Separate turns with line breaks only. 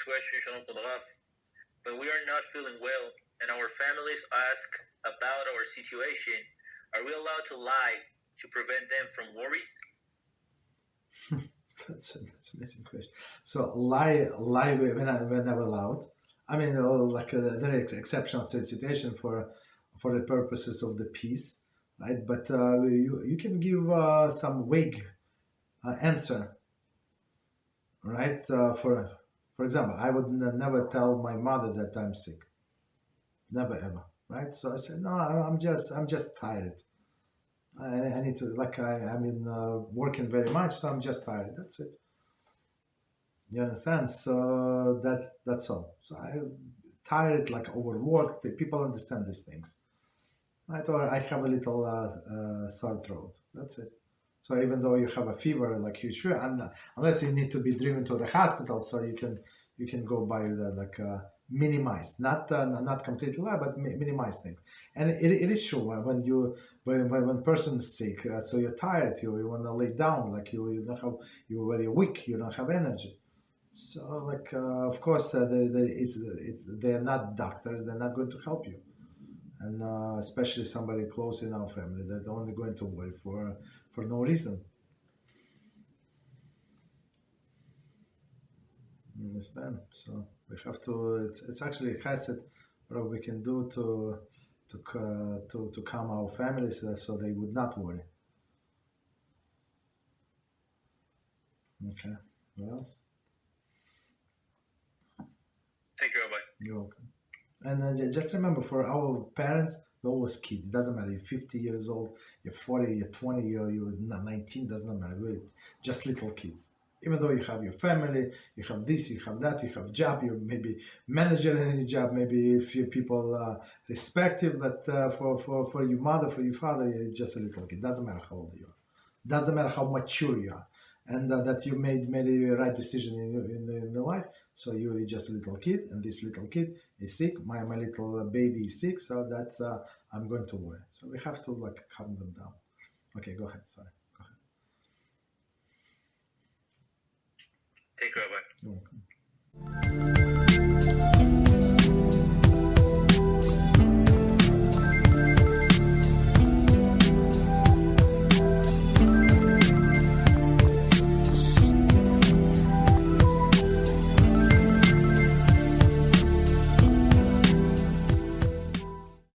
Next question, Shalom Kol Rav. When we are not feeling well and our families ask about our situation, are we allowed to lie to prevent them from worries?
That's an amazing question. So lie when I'm allowed. I mean, like a very exceptional situation for the purposes of the peace, right? But you can give some vague answer, right? For example, I would never tell my mother that I'm sick, never ever, right? So I said, no, I'm just tired. I need to, like, I'm in working very much, so I'm just tired. That's it. You understand? So that's all. So I tired, like overworked. People understand these things, right? Or I have a little sore throat. That's it. So even though you have a fever, like you should, and unless you need to be driven to the hospital, so you can go by the like minimize, not completely lie, but minimize things. And it is true when person is sick, so you're tired, you want to lay down, like you don't have, you're very weak, you don't have energy. So like of course they're not doctors, they're not going to help you, and especially somebody close in our family, they're only going to worry for no reason. You understand? So we have to. It's actually Chesed what we can do to calm our families so they would not worry. Okay. What else?
Thank you, Rabbi.
You're welcome. And just remember, for our parents, we're always kids. Doesn't matter. You're 50 years old, you're 40, you're 20, you're 19. Doesn't matter. We're just little kids. Even though you have your family, you have this, you have that, you have job, you're maybe manager in any job, maybe if you people respect you, but for your mother, for your father, you're just a little kid. Doesn't matter how old you are. Doesn't matter how mature you are, and that you made a right decision in your life. So you're just a little kid, and this little kid is sick. My little baby is sick, so that's I'm going to worry. So we have to like calm them down. Okay, go ahead. Sorry. Go ahead.
Take care, Rabbi.
You're welcome.